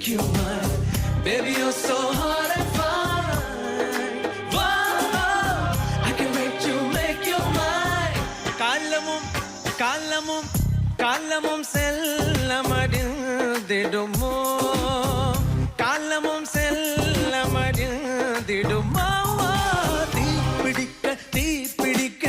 you mine. Baby, you're so hard and fine. Whoa, I can make you mine. காலமும் காலமும் காலமும் செல்ல மடிந்திடும்